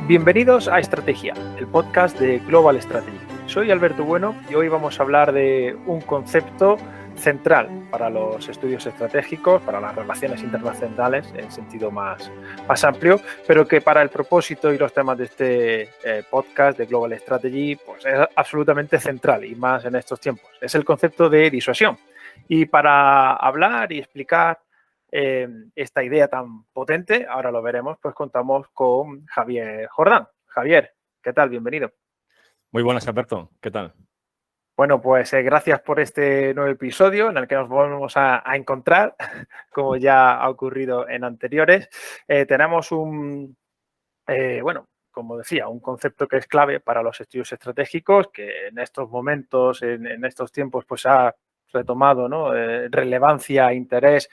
Bienvenidos a Estrategia, el podcast de Global Strategy. Soy Alberto Bueno y hoy vamos a hablar de un concepto central para los estudios estratégicos, para las relaciones internacionales en sentido más amplio, pero que para el propósito y los temas de este podcast de Global Strategy pues es absolutamente central y más en estos tiempos. Es el concepto de disuasión. Y para hablar y explicar esta idea tan potente, ahora lo veremos, pues contamos con Javier Jordán. Javier, ¿qué tal? Bienvenido. Muy buenas, Alberto. ¿Qué tal? Bueno, pues gracias por este nuevo episodio en el que nos volvemos a encontrar, como ya ha ocurrido en anteriores. Tenemos como decía, un concepto que es clave para los estudios estratégicos, que en estos momentos, en estos tiempos, pues ha retomado, ¿no? Relevancia, interés,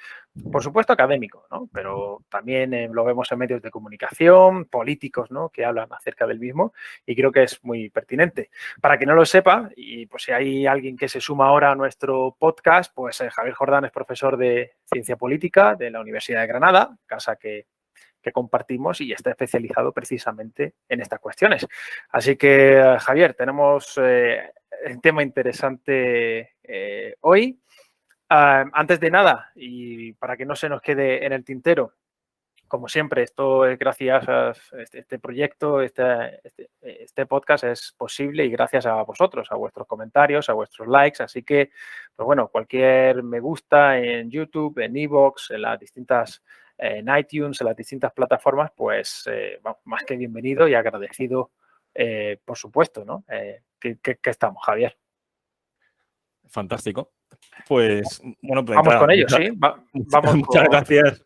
por supuesto académico, ¿no? Pero también lo vemos en medios de comunicación, políticos, ¿no? Que hablan acerca del mismo y creo que es muy pertinente. Para quien no lo sepa, y pues si hay alguien que se suma ahora a nuestro podcast, pues Javier Jordán es profesor de Ciencia Política de la Universidad de Granada, casa que compartimos y está especializado precisamente en estas cuestiones. Así que, Javier, tenemos un tema interesante hoy. Antes de nada, y para que no se nos quede en el tintero, como siempre, esto es gracias a este proyecto, este podcast es posible y gracias a vosotros, a vuestros comentarios, a vuestros likes. Así que, pues bueno, cualquier me gusta en YouTube, en iVoox, en las distintas, en iTunes, en las distintas plataformas, pues más que bienvenido y agradecido, por supuesto, ¿no? Que estamos, Javier. Fantástico. Pues, bueno, pues Vamos entrada, con ello, ¿sí? Vamos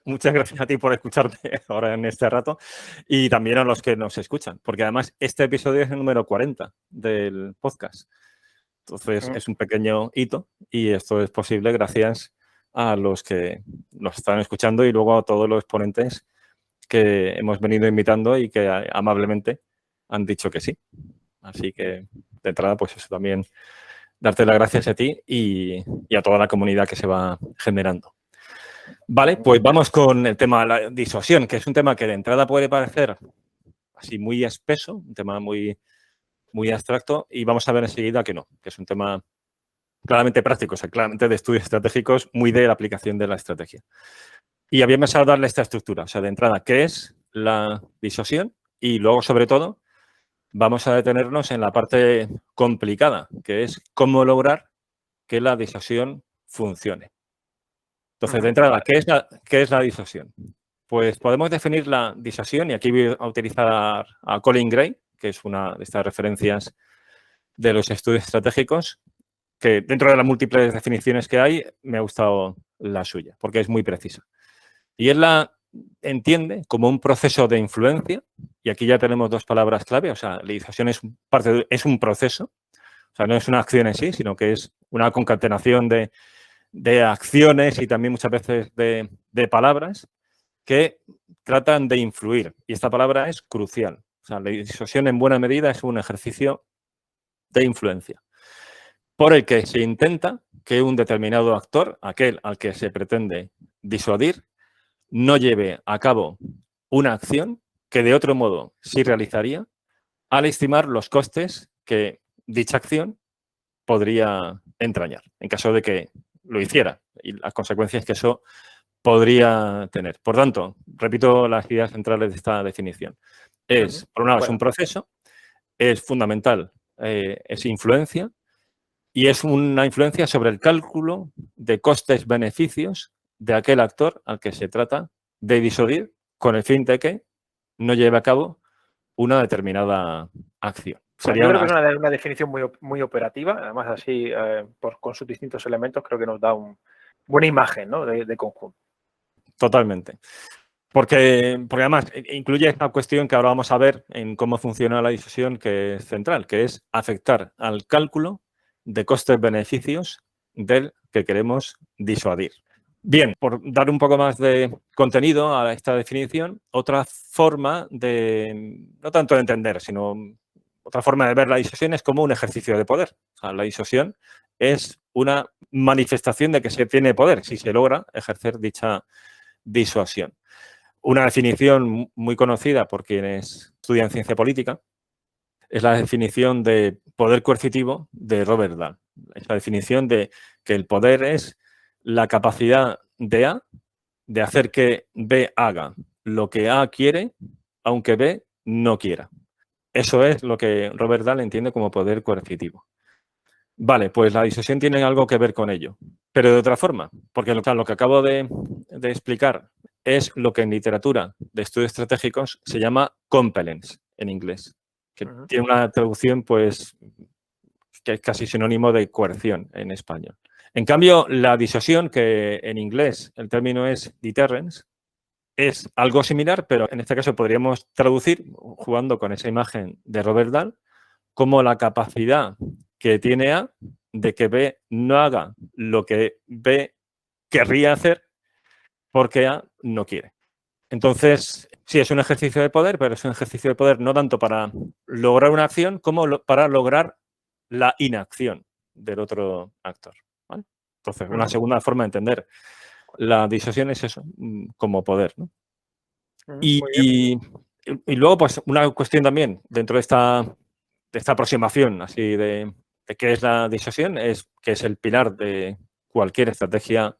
muchas gracias a ti por escucharme ahora en este rato y también a los que nos escuchan, porque además este episodio es el número 40 del podcast. Entonces, es un pequeño hito y esto es posible gracias a los que nos están escuchando y luego a todos los ponentes que hemos venido invitando y que amablemente han dicho que sí. Así que, de entrada, pues eso también, darte las gracias a ti y a toda la comunidad que se va generando. Vale, pues vamos con el tema de la disuasión, que es un tema que de entrada puede parecer así muy espeso, un tema muy abstracto, y vamos a ver enseguida que no, que es un tema claramente práctico, o sea, claramente de estudios estratégicos, muy de la aplicación de la estrategia. Y había pensado darle esta estructura, o sea, de entrada, ¿qué es la disuasión? Y luego, sobre todo, vamos a detenernos en la parte complicada, que es cómo lograr que la disuasión funcione. Entonces, de entrada, ¿qué es la disuasión? Pues podemos definir la disuasión, y aquí voy a utilizar a Colin Gray, que es una de estas referencias de los estudios estratégicos, que dentro de las múltiples definiciones que hay, me ha gustado la suya, porque es muy precisa. Y él la entiende como un proceso de influencia, y aquí ya tenemos dos palabras clave, o sea, la disuasión es un proceso, o sea, no es una acción en sí, sino que es una concatenación de acciones y también muchas veces de palabras que tratan de influir. Y esta palabra es crucial. O sea, la disuasión en buena medida es un ejercicio de influencia por el que se intenta que un determinado actor, aquel al que se pretende disuadir, no lleve a cabo una acción que de otro modo sí realizaría al estimar los costes que dicha acción podría entrañar, en caso de que lo hiciera y las consecuencias que eso podría tener. Por tanto, repito las ideas centrales de esta definición. Por un lado, es un proceso, es fundamental, es influencia, y es una influencia sobre el cálculo de costes-beneficios de aquel actor al que se trata de disuadir con el fin de que no lleve a cabo una determinada acción. Yo creo que es una definición muy operativa, además así, con sus distintos elementos, creo que nos da una buena imagen, ¿no? de conjunto. Totalmente. Porque además incluye esta cuestión que ahora vamos a ver en cómo funciona la disuasión, que es central, que es afectar al cálculo de costes-beneficios del que queremos disuadir. Bien, por dar un poco más de contenido a esta definición, otra forma no tanto de entender, sino otra forma de ver la disuasión es como un ejercicio de poder. O sea, la disuasión es una manifestación de que se tiene poder si se logra ejercer dicha disuasión. Una definición muy conocida por quienes estudian ciencia política es la definición de poder coercitivo de Robert Dahl. Esa definición de que el poder es la capacidad de A de hacer que B haga lo que A quiere, aunque B no quiera. Eso es lo que Robert Dahl entiende como poder coercitivo. Vale, pues la disuasión tiene algo que ver con ello, pero de otra forma, porque lo que acabo de explicar es lo que en literatura de estudios estratégicos se llama compellence en inglés, que tiene una traducción pues que es casi sinónimo de coerción en español. En cambio, la disuasión, que en inglés el término es deterrence, es algo similar, pero en este caso podríamos traducir, jugando con esa imagen de Robert Dahl, como la capacidad que tiene A de que B no haga lo que B querría hacer porque A no quiere. Entonces, sí, es un ejercicio de poder, pero es un ejercicio de poder no tanto para lograr una acción como para lograr la inacción del otro actor. ¿Vale? Entonces, una segunda forma de entender la disuasión es eso, como poder, ¿no? Y luego, pues, una cuestión también dentro de esta aproximación así de qué es la disuasión, es que es el pilar de cualquier estrategia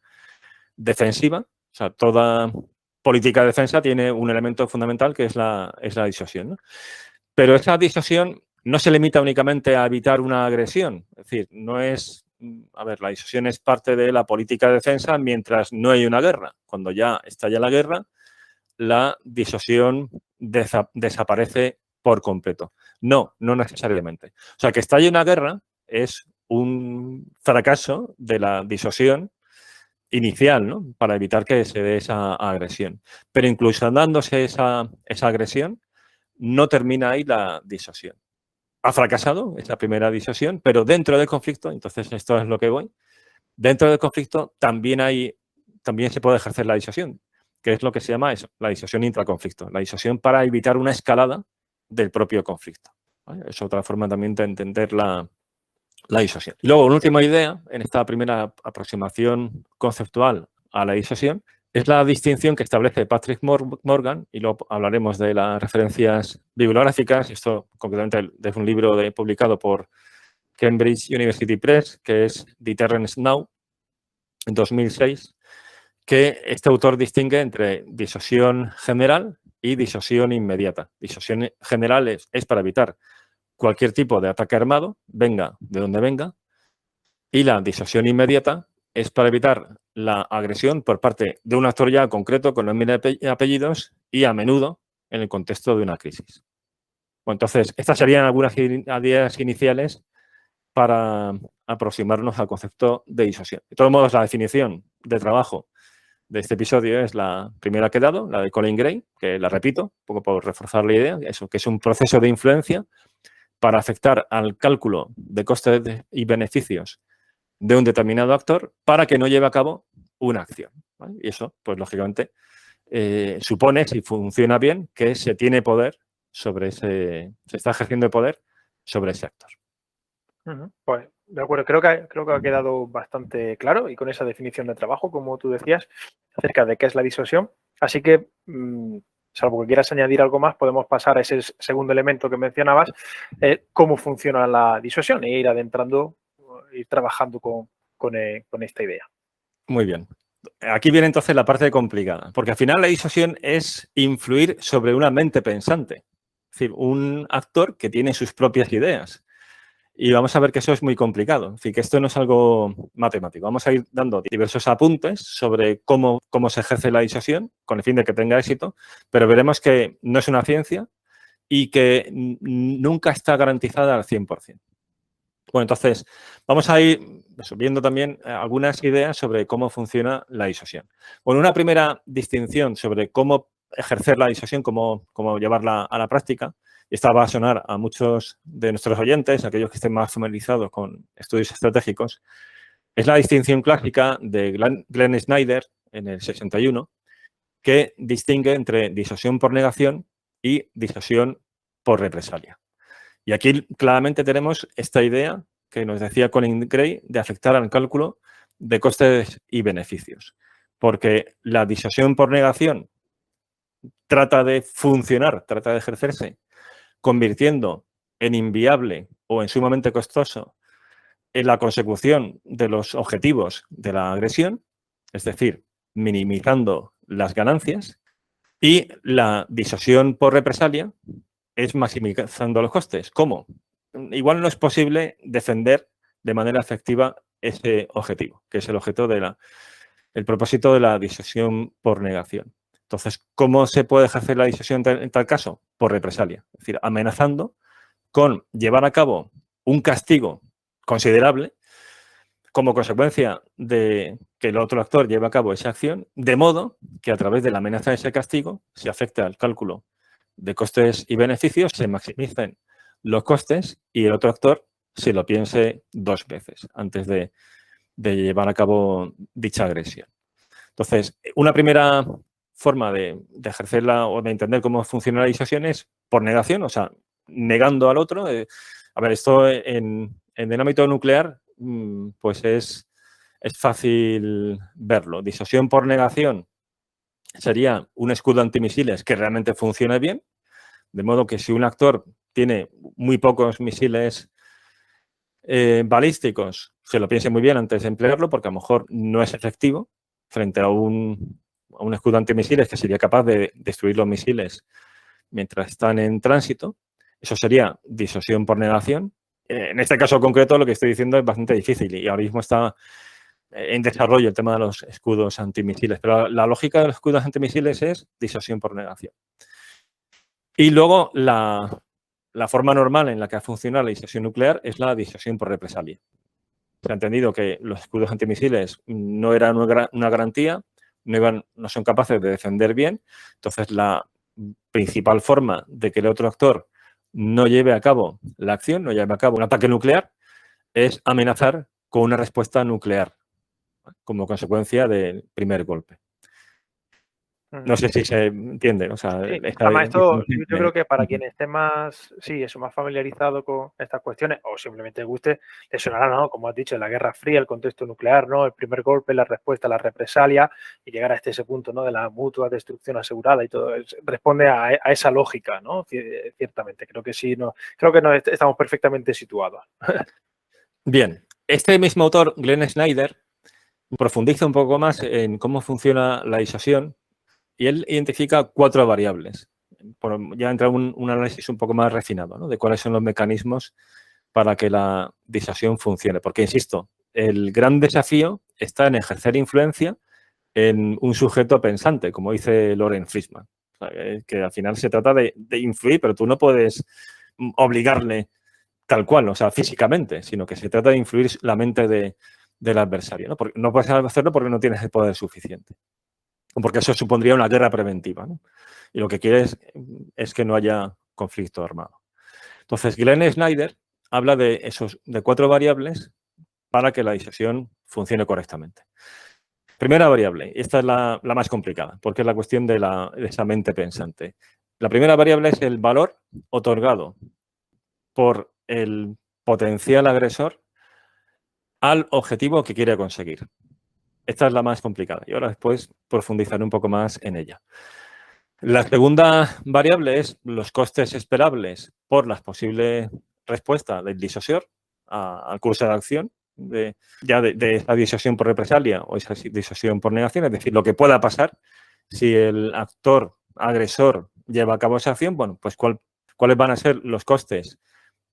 defensiva. O sea, toda política de defensa tiene un elemento fundamental que es la disuasión, ¿no? Pero esa disuasión no se limita únicamente a evitar una agresión. Es decir, no es... A ver, la disuasión es parte de la política de defensa mientras no hay una guerra. Cuando ya estalla la guerra, la disuasión desaparece por completo. No, no necesariamente. O sea, que estalle una guerra es un fracaso de la disuasión inicial, ¿no? Para evitar que se dé esa agresión. Pero incluso dándose esa agresión, no termina ahí la disuasión. Ha fracasado esa primera disuasión, pero dentro del conflicto, entonces esto es lo que voy, dentro del conflicto también se puede ejercer la disuasión, que es lo que se llama eso, la disuasión intraconflicto, la disuasión para evitar una escalada del propio conflicto. ¿Vale? Es otra forma también de entender la disuasión. Y luego, una última idea en esta primera aproximación conceptual a la disuasión es la distinción que establece Patrick Morgan, y luego hablaremos de las referencias bibliográficas. Esto concretamente es un libro publicado por Cambridge University Press, que es Deterrence Now, en 2006, que este autor distingue entre disuasión general y disuasión inmediata. Disuasión general es para evitar cualquier tipo de ataque armado, venga de donde venga, y la disuasión inmediata es para evitar la agresión por parte de un actor ya concreto con nombre y apellidos y a menudo en el contexto de una crisis. Bueno, entonces, estas serían algunas ideas iniciales para aproximarnos al concepto de disuasión. De todos modos, la definición de trabajo de este episodio es la primera que he dado, la de Colin Gray, que la repito, un poco por reforzar la idea, eso, que es un proceso de influencia para afectar al cálculo de costes y beneficios de un determinado actor para que no lleve a cabo una acción. ¿Vale? Y eso, pues lógicamente, supone, si funciona bien, que se tiene poder sobre se está ejerciendo poder sobre ese actor. Pues de acuerdo, creo que ha quedado bastante claro y con esa definición de trabajo, como tú decías, acerca de qué es la disuasión. Así que, salvo que quieras añadir algo más, podemos pasar a ese segundo elemento que mencionabas, cómo funciona la disuasión e ir adentrando, ir trabajando con esta idea. Muy bien. Aquí viene entonces la parte complicada, porque al final la disuasión es influir sobre una mente pensante, es decir, un actor que tiene sus propias ideas. Y vamos a ver que eso es muy complicado, es decir, que esto no es algo matemático. Vamos a ir dando diversos apuntes sobre cómo se ejerce la disuasión con el fin de que tenga éxito, pero veremos que no es una ciencia y que nunca está garantizada al 100%. Bueno, entonces, vamos a ir viendo también algunas ideas sobre cómo funciona la disuasión. Bueno, una primera distinción sobre cómo ejercer la disuasión, cómo llevarla a la práctica, y esta va a sonar a muchos de nuestros oyentes, aquellos que estén más familiarizados con estudios estratégicos, es la distinción clásica de Glenn Snyder en el 61, que distingue entre disuasión por negación y disuasión por represalia. Y aquí claramente tenemos esta idea que nos decía Colin Gray de afectar al cálculo de costes y beneficios. Porque la disuasión por negación trata de funcionar, trata de ejercerse, convirtiendo en inviable o en sumamente costoso en la consecución de los objetivos de la agresión, es decir, minimizando las ganancias, y la disuasión por represalia es maximizando los costes. ¿Cómo? Igual no es posible defender de manera efectiva ese objetivo, que es el objeto el propósito de la disuasión por negación. Entonces, ¿cómo se puede ejercer la disuasión en tal caso? Por represalia, es decir, amenazando con llevar a cabo un castigo considerable como consecuencia de que el otro actor lleve a cabo esa acción, de modo que a través de la amenaza de ese castigo se afecte al cálculo de costes y beneficios, se maximicen los costes y el otro actor se lo piense 2 veces antes de llevar a cabo dicha agresión. Entonces, una primera forma de ejercerla o de entender cómo funciona la disuasión es por negación, o sea, negando al otro. A ver, esto en el ámbito nuclear, pues es fácil verlo. Disuasión por negación sería un escudo antimisiles que realmente funcione bien, de modo que si un actor tiene muy pocos misiles balísticos, se lo piense muy bien antes de emplearlo, porque a lo mejor no es efectivo frente a un escudo antimisiles que sería capaz de destruir los misiles mientras están en tránsito. Eso sería disuasión por negación. En este caso concreto, lo que estoy diciendo es bastante difícil y ahora mismo está en desarrollo el tema de los escudos antimisiles. Pero la lógica de los escudos antimisiles es disuasión por negación. Y luego la forma normal en la que ha funcionado la disuasión nuclear es la disuasión por represalia. Se ha entendido que los escudos antimisiles no eran una garantía, no son capaces de defender bien. Entonces, la principal forma de que el otro actor no lleve a cabo la acción, no lleve a cabo un ataque nuclear, es amenazar con una respuesta nuclear como consecuencia del primer golpe. No sé si se entiende. O sea, sí, además esto yo creo que para quien esté más familiarizado con estas cuestiones o simplemente guste, le sonará, ¿no? Como has dicho, la Guerra Fría, el contexto nuclear, ¿no? El primer golpe, la respuesta, la represalia y llegar a ese punto, ¿no? De la mutua destrucción asegurada y todo. Responde a esa lógica, ¿no? Ciertamente, creo que sí, creo que estamos perfectamente situados. Bien, este mismo autor, Glenn Snyder, profundiza un poco más en cómo funciona la disuasión y él identifica 4 variables. Ya entra un análisis un poco más refinado, ¿no? De cuáles son los mecanismos para que la disuasión funcione. Porque, insisto, el gran desafío está en ejercer influencia en un sujeto pensante, como dice Loren Fishman. O sea, que al final se trata de influir, pero tú no puedes obligarle tal cual, o sea, físicamente, sino que se trata de influir la mente del adversario, ¿no? Porque no puedes hacerlo porque no tienes el poder suficiente. Porque eso supondría una guerra preventiva, ¿no? Y lo que quieres es que no haya conflicto armado. Entonces, Glenn Snyder habla de 4 variables para que la disuasión funcione correctamente. Primera variable, y esta es la más complicada, porque es la cuestión de esa mente pensante. La primera variable es el valor otorgado por el potencial agresor al objetivo que quiere conseguir. Esta es la más complicada y ahora después profundizaré un poco más en ella. La segunda variable es los costes esperables por la posible respuesta del disuasor al curso de acción, de esa disuasión por represalia o esa disuasión por negación, es decir, lo que pueda pasar si el actor agresor lleva a cabo esa acción, bueno, pues cuáles van a ser los costes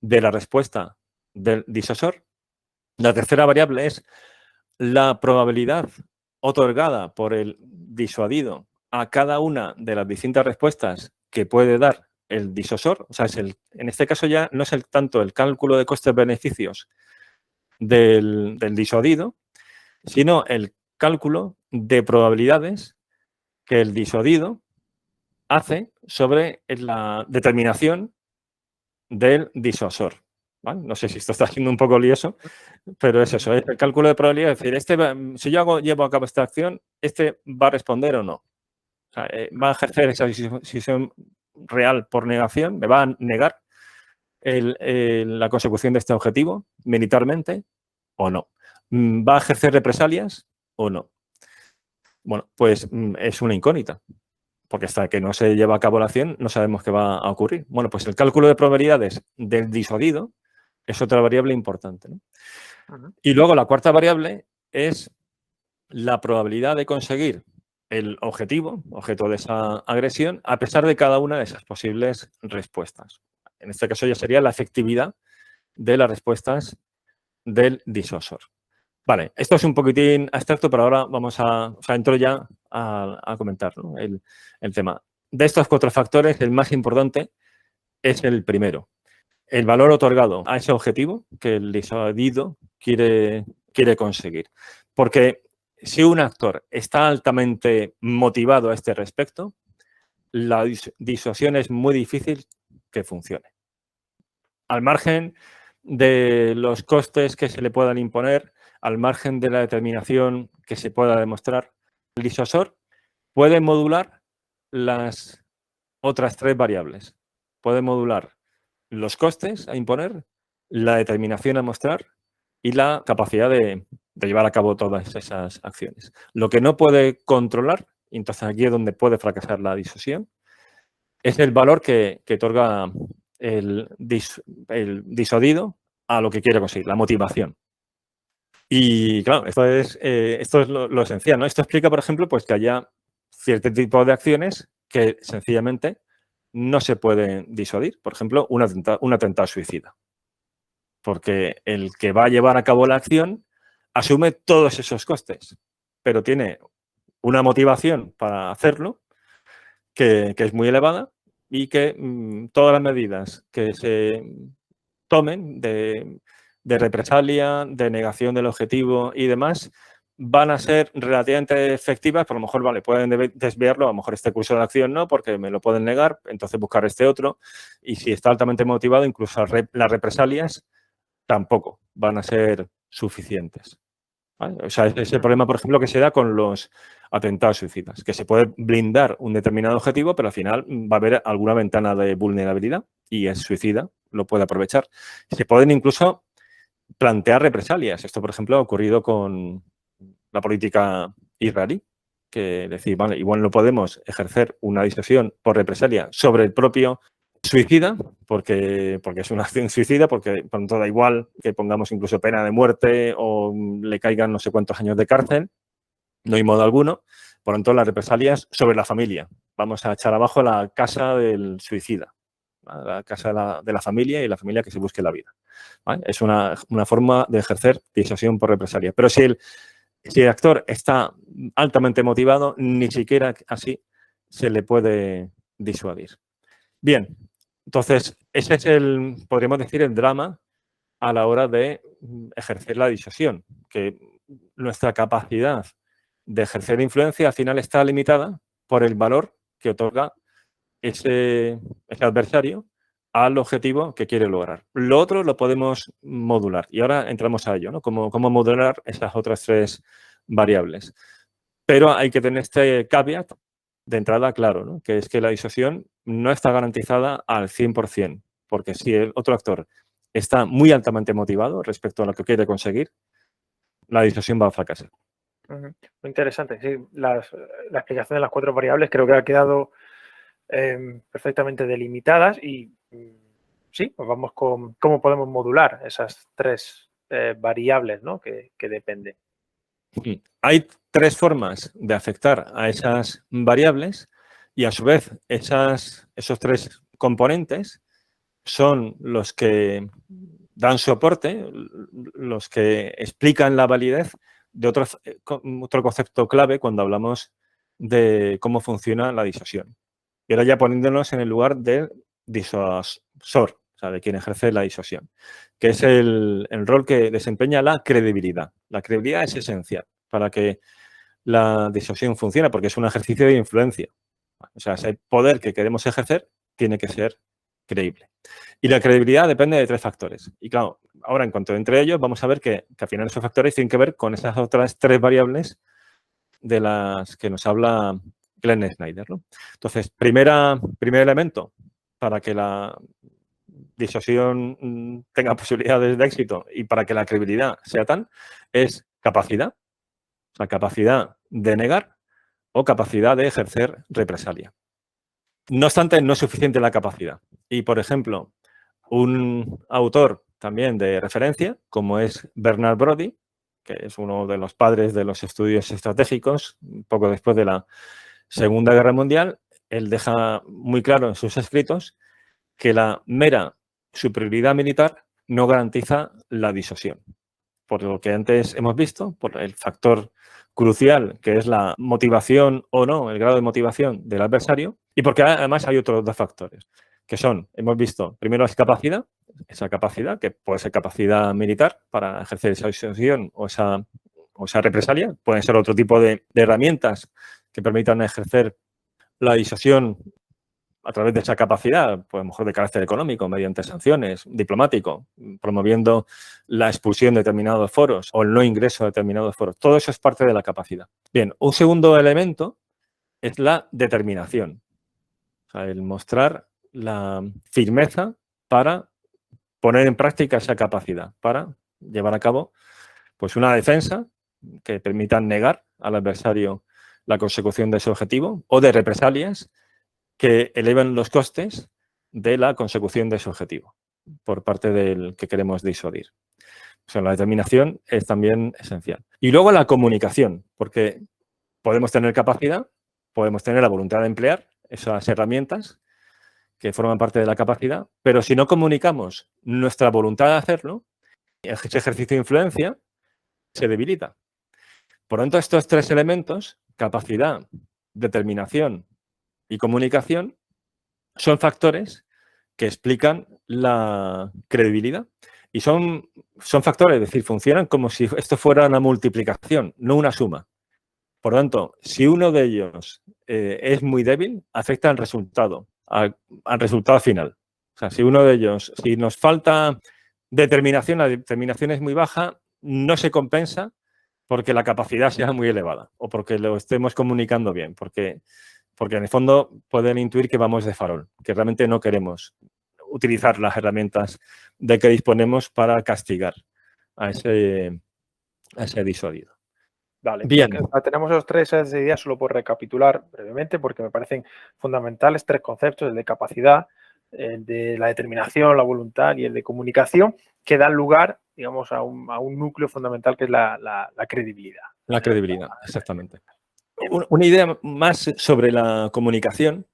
de la respuesta del disuasor. La tercera variable es la probabilidad otorgada por el disuadido a cada una de las distintas respuestas que puede dar el disuasor. O sea, en este caso ya no es tanto el cálculo de costes-beneficios del disuadido, sino el cálculo de probabilidades que el disuadido hace sobre la determinación del disuasor. ¿Vale? No sé si esto está siendo un poco lioso, pero es eso, es el cálculo de probabilidad. Es decir, si yo llevo a cabo esta acción, ¿va a responder o no? O sea, ¿va a ejercer esa decisión real por negación? ¿Me va a negar la consecución de este objetivo militarmente o no? ¿Va a ejercer represalias o no? Bueno, pues es una incógnita. porque hasta que no se lleva a cabo la acción no sabemos qué va a ocurrir. Bueno, pues el cálculo de probabilidades del disuadido es otra variable importante, ¿no? Y luego la cuarta variable es la probabilidad de conseguir el objetivo, objeto de esa agresión, a pesar de cada una de esas posibles respuestas. En este caso ya sería la efectividad de las respuestas del disuasor. Vale, esto es un poquitín abstracto, pero ahora vamos entro ya a comentar, ¿no? el tema. De estos 4 factores, el más importante es el primero. El valor otorgado a ese objetivo que el disuadido quiere conseguir. Porque si un actor está altamente motivado a este respecto, la disuasión es muy difícil que funcione. Al margen de los costes que se le puedan imponer, al margen de la determinación que se pueda demostrar, el disuasor puede modular las otras 3 variables. Puede modular los costes a imponer, la determinación a mostrar y la capacidad de llevar a cabo todas esas acciones. Lo que no puede controlar, y entonces aquí es donde puede fracasar la disuasión, es el valor que otorga el disuadido a lo que quiere conseguir, la motivación. Y claro, esto es lo esencial, ¿no? Esto explica, por ejemplo, pues que haya cierto tipo de acciones que sencillamente no se pueden disuadir. Por ejemplo, un atentado suicida. Porque el que va a llevar a cabo la acción asume todos esos costes, pero tiene una motivación para hacerlo que es muy elevada y que todas las medidas que se tomen de represalia, de negación del objetivo y demás, van a ser relativamente efectivas, pero a lo mejor, vale, pueden desviarlo, a lo mejor este curso de acción no, porque me lo pueden negar, entonces buscar este otro, y si está altamente motivado, incluso las represalias tampoco van a ser suficientes. ¿Vale? O sea, es el problema, por ejemplo, que se da con los atentados suicidas, que se puede blindar un determinado objetivo, pero al final va a haber alguna ventana de vulnerabilidad y el suicida lo puede aprovechar. Se pueden incluso plantear represalias. Esto, por ejemplo, ha ocurrido con la política israelí, que decir, vale, igual no podemos ejercer una disuasión por represalia sobre el propio suicida, porque es una acción suicida, porque por tanto da igual que pongamos incluso pena de muerte o le caigan no sé cuántos años de cárcel, no hay modo alguno. Por tanto, las represalias sobre la familia. Vamos a echar abajo la casa del suicida, ¿vale? La casa de la familia y la familia que se busque la vida, ¿vale? Es una forma de ejercer disuasión por represalia. Pero si el actor está altamente motivado, ni siquiera así se le puede disuadir. Bien, entonces ese es podríamos decir, el drama a la hora de ejercer la disuasión, que nuestra capacidad de ejercer influencia al final está limitada por el valor que otorga ese adversario al objetivo que quiere lograr. Lo otro lo podemos modular y ahora entramos a ello, ¿no? Cómo modular esas otras 3 variables. Pero hay que tener este caveat de entrada claro, ¿no? Que es que la disuasión no está garantizada al 100%, porque si el otro actor está muy altamente motivado respecto a lo que quiere conseguir, la disuasión va a fracasar. Muy interesante. Sí, la explicación de las 4 variables creo que ha quedado perfectamente delimitadas y sí, pues vamos con cómo podemos modular esas 3 variables, ¿no? que dependen. Hay 3 formas de afectar a esas variables y a su vez esos 3 componentes son los que dan soporte, los que explican la validez de otro concepto clave cuando hablamos de cómo funciona la disuasión. Y ahora ya poniéndonos en el lugar del disuasor, o sea, de quien ejerce la disuasión, que es el rol que desempeña la credibilidad. La credibilidad es esencial para que la disuasión funcione, porque es un ejercicio de influencia. O sea, ese poder que queremos ejercer tiene que ser creíble. Y la credibilidad depende de 3 factores. Y claro, ahora en cuanto entre ellos, vamos a ver que al final esos factores tienen que ver con esas otras 3 variables de las que nos habla Glenn Snyder, ¿no? Entonces, primer elemento para que la disuasión tenga posibilidades de éxito y para que la credibilidad sea tal, es capacidad, o sea, capacidad de negar o capacidad de ejercer represalia. No obstante, no es suficiente la capacidad. Y, por ejemplo, un autor también de referencia, como es Bernard Brodie, que es uno de los padres de los estudios estratégicos, poco después de la Segunda Guerra Mundial, él deja muy claro en sus escritos que la mera superioridad militar no garantiza la disuasión. Por lo que antes hemos visto, por el factor crucial que es la motivación o no, el grado de motivación del adversario, y porque además hay otros dos factores, que son, hemos visto, primero la capacidad, esa capacidad, que puede ser capacidad militar para ejercer esa disuasión o esa represalia, pueden ser otro tipo de herramientas que permitan ejercer la disuasión a través de esa capacidad, pues a lo mejor de carácter económico, mediante sanciones, diplomático, promoviendo la expulsión de determinados foros o el no ingreso a determinados foros. Todo eso es parte de la capacidad. Bien, un segundo elemento es la determinación. O sea, el mostrar la firmeza para poner en práctica esa capacidad, para llevar a cabo pues una defensa que permita negar al adversario la consecución de ese objetivo o de represalias que elevan los costes de la consecución de ese objetivo por parte del que queremos disuadir. O sea, la determinación es también esencial. Y luego la comunicación, porque podemos tener capacidad, podemos tener la voluntad de emplear esas herramientas que forman parte de la capacidad, pero si no comunicamos nuestra voluntad de hacerlo, ese ejercicio de influencia se debilita. Por lo tanto, estos tres elementos, capacidad, determinación y comunicación, son factores que explican la credibilidad y son factores, es decir, funcionan como si esto fuera una multiplicación, no una suma. Por lo tanto, si uno de ellos es muy débil, afecta al resultado final. O sea, si uno de ellos, si nos falta determinación, la determinación es muy baja, no se compensa porque la capacidad sea muy elevada o porque lo estemos comunicando bien, porque en el fondo pueden intuir que vamos de farol, que realmente no queremos utilizar las herramientas de que disponemos para castigar a ese disuadido. Vale, Bien. tenemos esos tres ideas solo por recapitular brevemente, porque me parecen fundamentales tres conceptos, el de capacidad, el de la determinación, la voluntad y el de comunicación, que dan lugar, digamos, a un núcleo fundamental que es la credibilidad. La credibilidad, exactamente. Una idea más sobre la comunicación,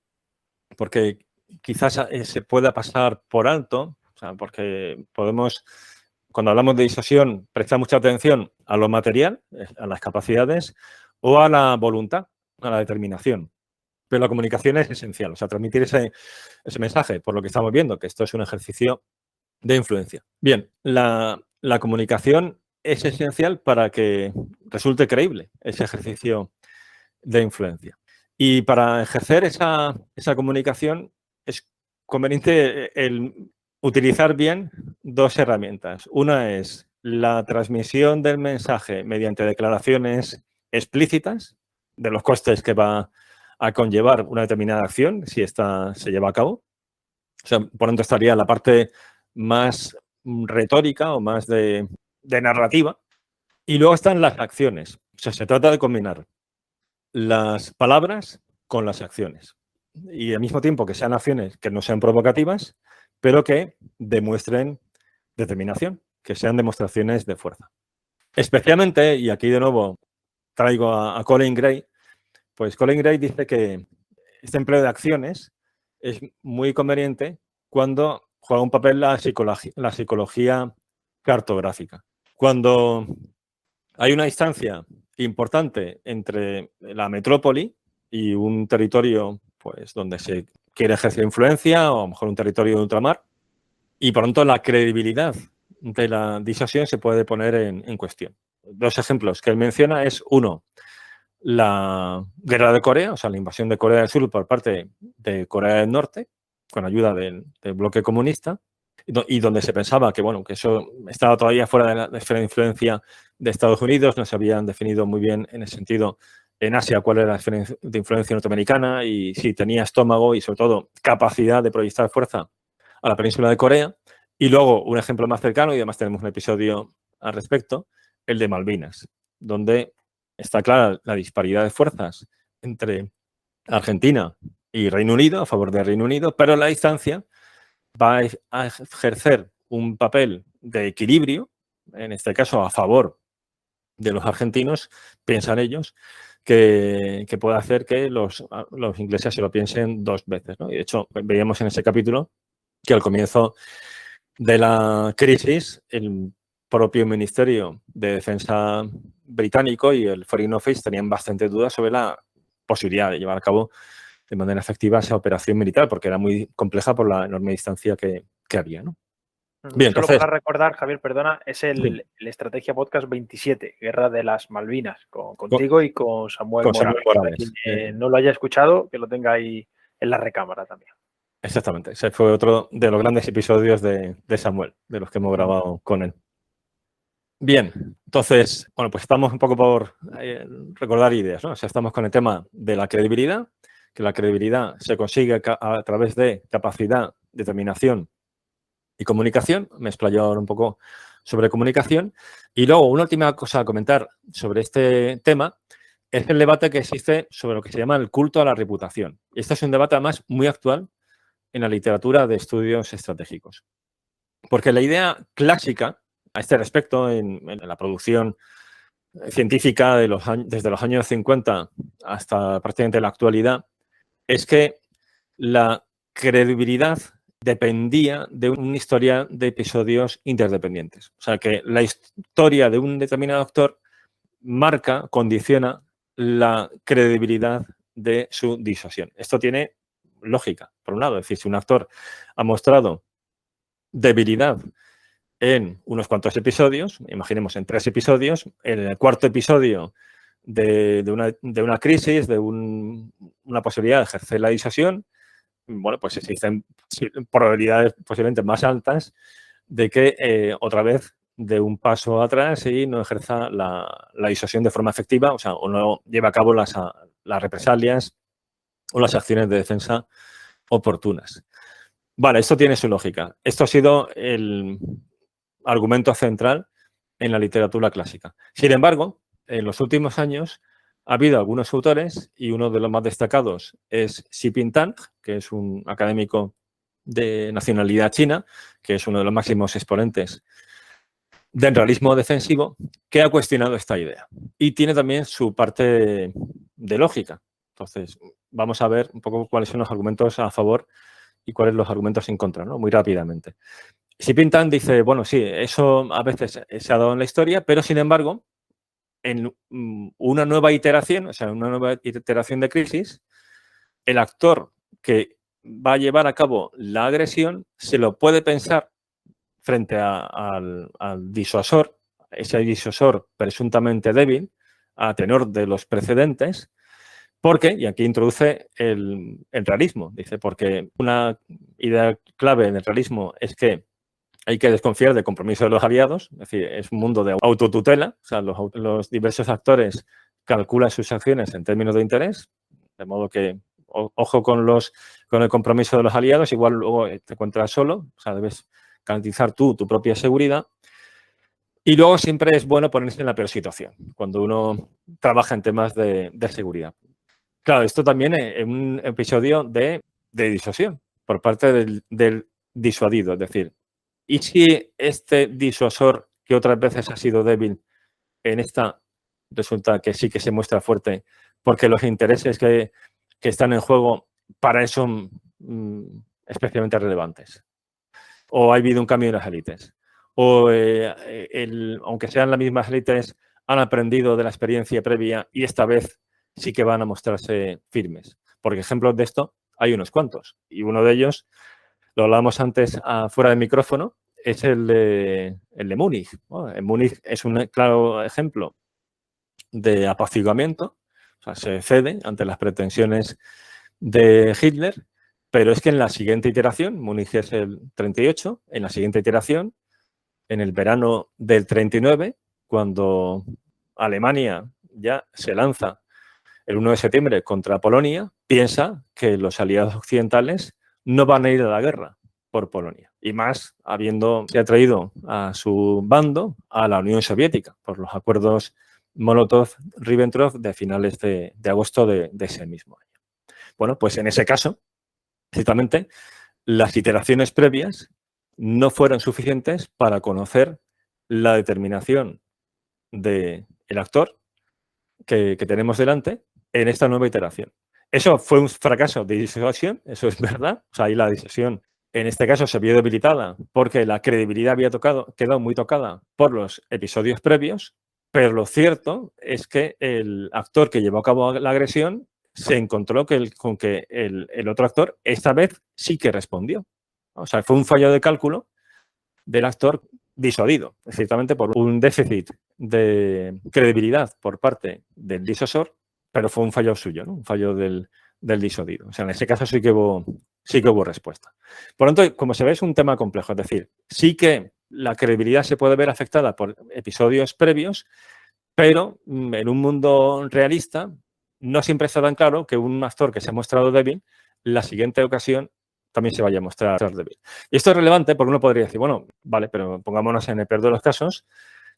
porque quizás se pueda pasar por alto, o sea, porque podemos, cuando hablamos de disuasión, prestar mucha atención a lo material, a las capacidades, o a la voluntad, a la determinación. Pero la comunicación es esencial, o sea, transmitir ese mensaje, por lo que estamos viendo, que esto es un ejercicio de influencia. Bien, la comunicación es esencial para que resulte creíble ese ejercicio de influencia. Y para ejercer esa comunicación es conveniente el utilizar bien dos herramientas. Una es la transmisión del mensaje mediante declaraciones explícitas de los costes que va a conllevar una determinada acción si esta se lleva a cabo. O sea, por lo tanto, estaría la parte más retórica o más de narrativa. Y luego están las acciones. O sea, se trata de combinar las palabras con las acciones. Y al mismo tiempo que sean acciones que no sean provocativas, pero que demuestren determinación, que sean demostraciones de fuerza. Especialmente, y aquí de nuevo traigo a Colin Gray, pues Colin Gray dice que este empleo de acciones es muy conveniente cuando juega un papel la psicología cartográfica. Cuando hay una distancia importante entre la metrópoli y un territorio pues, donde se quiere ejercer influencia o a lo mejor un territorio de ultramar y por lo tanto la credibilidad de la disuasión se puede poner en cuestión. Dos ejemplos que él menciona es, uno, la guerra de Corea, o sea, la invasión de Corea del Sur por parte de Corea del Norte, con ayuda del bloque comunista, y donde se pensaba que, bueno, que eso estaba todavía fuera de la esfera de influencia de Estados Unidos, no se habían definido muy bien en ese sentido en Asia cuál era la esfera de influencia norteamericana y si tenía estómago y sobre todo capacidad de proyectar fuerza a la península de Corea. Y luego un ejemplo más cercano, y además tenemos un episodio al respecto, el de Malvinas, donde está clara la disparidad de fuerzas entre Argentina y Reino Unido, a favor de Reino Unido, pero la distancia va a ejercer un papel de equilibrio, en este caso a favor de los argentinos, piensan ellos, que puede hacer que los ingleses se lo piensen dos veces, ¿no? Y de hecho, veíamos en ese capítulo que al comienzo de la crisis, el propio Ministerio de Defensa británico y el Foreign Office tenían bastante dudas sobre la posibilidad de llevar a cabo de manera efectiva esa operación militar, porque era muy compleja por la enorme distancia que había, ¿no? Bien, Solo entonces, para recordar, Javier, perdona, es sí, el Estrategia Podcast 27, Guerra de las Malvinas, contigo y con Samuel con Samuel Morales. Para Morales. quien no lo haya escuchado, que lo tenga ahí en la recámara también. Exactamente, ese fue otro de los grandes episodios de Samuel, de los que hemos grabado con él. Bien, entonces, bueno, pues estamos un poco por recordar ideas, ¿no? O sea, estamos con el tema de la credibilidad, que la credibilidad se consigue a través de capacidad, determinación y comunicación. Me explayo ahora un poco sobre comunicación. Y luego, una última cosa a comentar sobre este tema es el debate que existe sobre lo que se llama el culto a la reputación. Y este es un debate, además, muy actual en la literatura de estudios estratégicos. Porque la idea clásica a este respecto en la producción científica desde los años 50 hasta prácticamente la actualidad es que la credibilidad dependía de una historia de episodios interdependientes. O sea, que la historia de un determinado actor marca, condiciona la credibilidad de su disuasión. Esto tiene lógica, por un lado. Es decir, si un actor ha mostrado debilidad en unos cuantos episodios, imaginemos en 3 episodios, en el cuarto episodio de una crisis, de una posibilidad de ejercer la disuasión, bueno, pues existen probabilidades posiblemente más altas de que otra vez dé un paso atrás y no ejerza la disuasión de forma efectiva, o sea, o no lleve a cabo las represalias o las acciones de defensa oportunas. Vale, esto tiene su lógica. Esto ha sido el argumento central en la literatura clásica. Sin embargo, en los últimos años ha habido algunos autores y uno de los más destacados es Xi Jinping, que es un académico de nacionalidad china, que es uno de los máximos exponentes del realismo defensivo, que ha cuestionado esta idea. Y tiene también su parte de lógica. Entonces, vamos a ver un poco cuáles son los argumentos a favor y cuáles los argumentos en contra, ¿no? Muy rápidamente. Xi Jinping dice, bueno, sí, eso a veces se ha dado en la historia, pero sin embargo, en una nueva iteración, o sea, una nueva iteración de crisis, el actor que va a llevar a cabo la agresión se lo puede pensar frente al disuasor, ese disuasor presuntamente débil, a tenor de los precedentes, porque, y aquí introduce el realismo, dice, porque una idea clave del realismo es que hay que desconfiar del compromiso de los aliados, es decir, es un mundo de autotutela, o sea, los diversos actores calculan sus acciones en términos de interés, de modo que ojo con el compromiso de los aliados, igual luego te encuentras solo, o sea, debes garantizar tú tu propia seguridad. Y luego siempre es bueno ponerse en la peor situación, cuando uno trabaja en temas de seguridad. Claro, esto también es un episodio de disuasión por parte del disuadido, es decir, ¿y si este disuasor, que otras veces ha sido débil, en esta resulta que sí que se muestra fuerte, porque los intereses que están en juego para eso son especialmente relevantes? ¿O ha habido un cambio en las élites? ¿O aunque sean las mismas élites, han aprendido de la experiencia previa y esta vez sí que van a mostrarse firmes? Porque ejemplos de esto hay unos cuantos. Y uno de ellos, lo hablábamos antes fuera del micrófono, es el de Múnich. Bueno, en Múnich es un claro ejemplo de apaciguamiento, o sea, se cede ante las pretensiones de Hitler, pero es que en la siguiente iteración, Múnich es el 38, en la siguiente iteración, en el verano del 39, cuando Alemania ya se lanza el 1 de septiembre contra Polonia, piensa que los aliados occidentales no van a ir a la guerra por Polonia. Y más habiendo atraído a su bando a la Unión Soviética por los acuerdos Molotov-Ribbentrop de finales de agosto de ese mismo año. Bueno, pues en ese caso, ciertamente, las iteraciones previas no fueron suficientes para conocer la determinación del actor que tenemos delante en esta nueva iteración. Eso fue un fracaso de disuasión, eso es verdad. O sea, ahí la disuasión en este caso se vio debilitada porque la credibilidad había quedado muy tocada por los episodios previos, pero lo cierto es que el actor que llevó a cabo la agresión se encontró con que el otro actor esta vez sí que respondió. O sea, fue un fallo de cálculo del actor disuadido, ciertamente por un déficit de credibilidad por parte del disuasor, pero fue un fallo suyo, ¿no? Un fallo del disuadido. O sea, en ese caso sí que hubo respuesta. Por lo tanto, como se ve, es un tema complejo. Es decir, sí que la credibilidad se puede ver afectada por episodios previos, pero en un mundo realista no siempre está tan claro que un actor que se ha mostrado débil, la siguiente ocasión también se vaya a mostrar débil. Y esto es relevante porque uno podría decir, bueno, vale, pero pongámonos en el peor de los casos,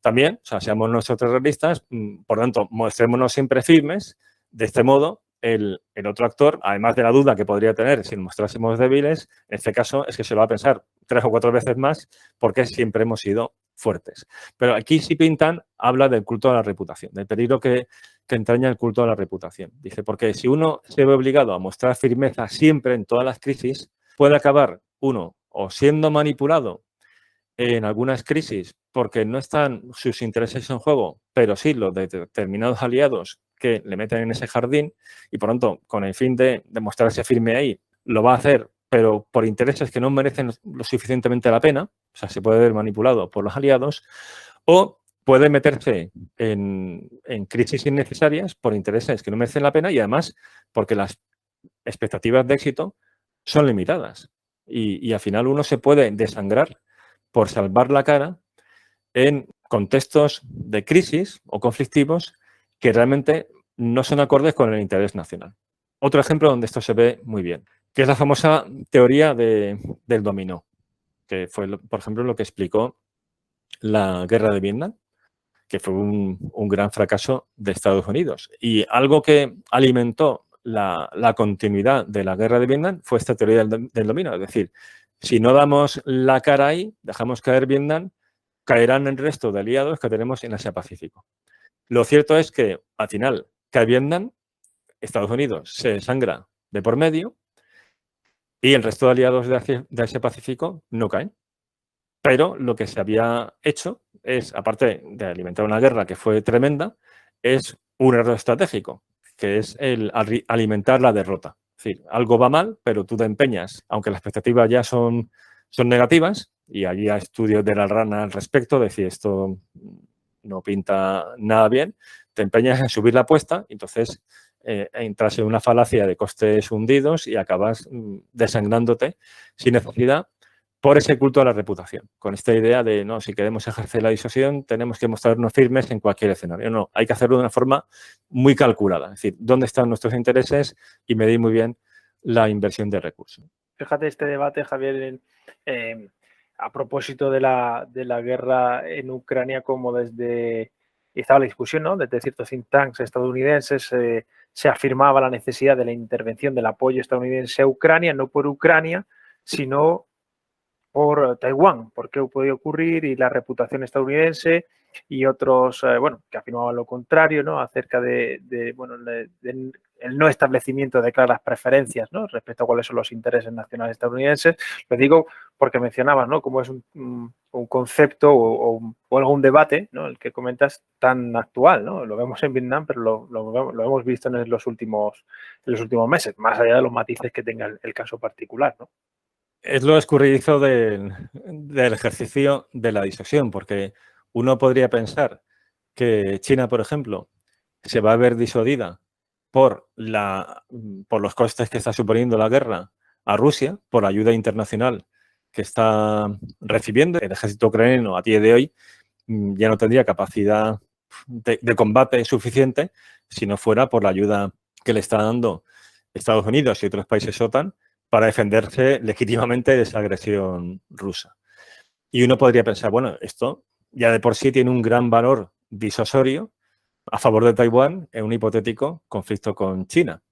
también, o sea, seamos nosotros realistas, por tanto, mostrémonos siempre firmes. De este modo, el otro actor, además de la duda que podría tener si nos mostrásemos débiles, en este caso es que se lo va a pensar 3 o 4 veces más porque siempre hemos sido fuertes. Pero aquí Xi Jinping habla del culto a la reputación, del peligro que entraña el culto a la reputación. Dice, porque si uno se ve obligado a mostrar firmeza siempre en todas las crisis, puede acabar uno o siendo manipulado en algunas crisis porque no están sus intereses en juego, pero sí los de determinados aliados que le meten en ese jardín y, por tanto, con el fin de mostrarse firme ahí, lo va a hacer, pero por intereses que no merecen lo suficientemente la pena, o sea, se puede ver manipulado por los aliados, o puede meterse en crisis innecesarias por intereses que no merecen la pena y, además, porque las expectativas de éxito son limitadas. Y al final uno se puede desangrar por salvar la cara en contextos de crisis o conflictivos que realmente no son acordes con el interés nacional. Otro ejemplo donde esto se ve muy bien, que es la famosa teoría del dominó, que fue, por ejemplo, lo que explicó la guerra de Vietnam, que fue un gran fracaso de Estados Unidos. Y algo que alimentó la continuidad de la guerra de Vietnam fue esta teoría del dominó. Es decir, si no damos la cara ahí, dejamos caer Vietnam, caerán el resto de aliados que tenemos en Asia-Pacífico. Lo cierto es que, al final, cae Vietnam, Estados Unidos se desangra de por medio y el resto de aliados de Asia-Pacífico no caen. Pero lo que se había hecho es, aparte de alimentar una guerra que fue tremenda, es un error estratégico, que es el alimentar la derrota. Es decir, algo va mal, pero tú te empeñas, aunque las expectativas ya son negativas, y había estudios de la rana al respecto, decir esto no pinta nada bien, te empeñas en subir la apuesta, y entonces entras en una falacia de costes hundidos y acabas desangrándote sin necesidad por ese culto a la reputación, con esta idea de, no, si queremos ejercer la disuasión, tenemos que mostrarnos firmes en cualquier escenario. No, hay que hacerlo de una forma muy calculada, es decir, dónde están nuestros intereses y medir muy bien la inversión de recursos. Fíjate este debate, Javier, a propósito de la guerra en Ucrania, como desde estaba la discusión, ¿no? Desde ciertos think tanks estadounidenses se afirmaba la necesidad de la intervención del apoyo estadounidense a Ucrania, no por Ucrania, sino por Taiwán, porque podía ocurrir, y la reputación estadounidense, y otros, bueno, que afirmaban lo contrario, ¿no? Acerca de el no establecimiento de claras preferencias, ¿no? Respecto a cuáles son los intereses nacionales estadounidenses. Lo digo porque mencionabas, ¿no? Como es un concepto o un debate, ¿no? El que comentas, tan actual, ¿no? Lo vemos en Vietnam, pero lo hemos visto en los últimos meses, más allá de los matices que tenga el caso particular, ¿no? Es lo escurridizo del ejercicio de la disuasión, porque uno podría pensar que China, por ejemplo, se va a ver disuadida por los costes que está suponiendo la guerra a Rusia, por la ayuda internacional que está recibiendo. El ejército ucraniano a día de hoy ya no tendría capacidad de combate suficiente si no fuera por la ayuda que le está dando Estados Unidos y otros países OTAN para defenderse legítimamente de esa agresión rusa. Y uno podría pensar, bueno, esto ya de por sí tiene un gran valor disuasorio a favor de Taiwán en un hipotético conflicto con China.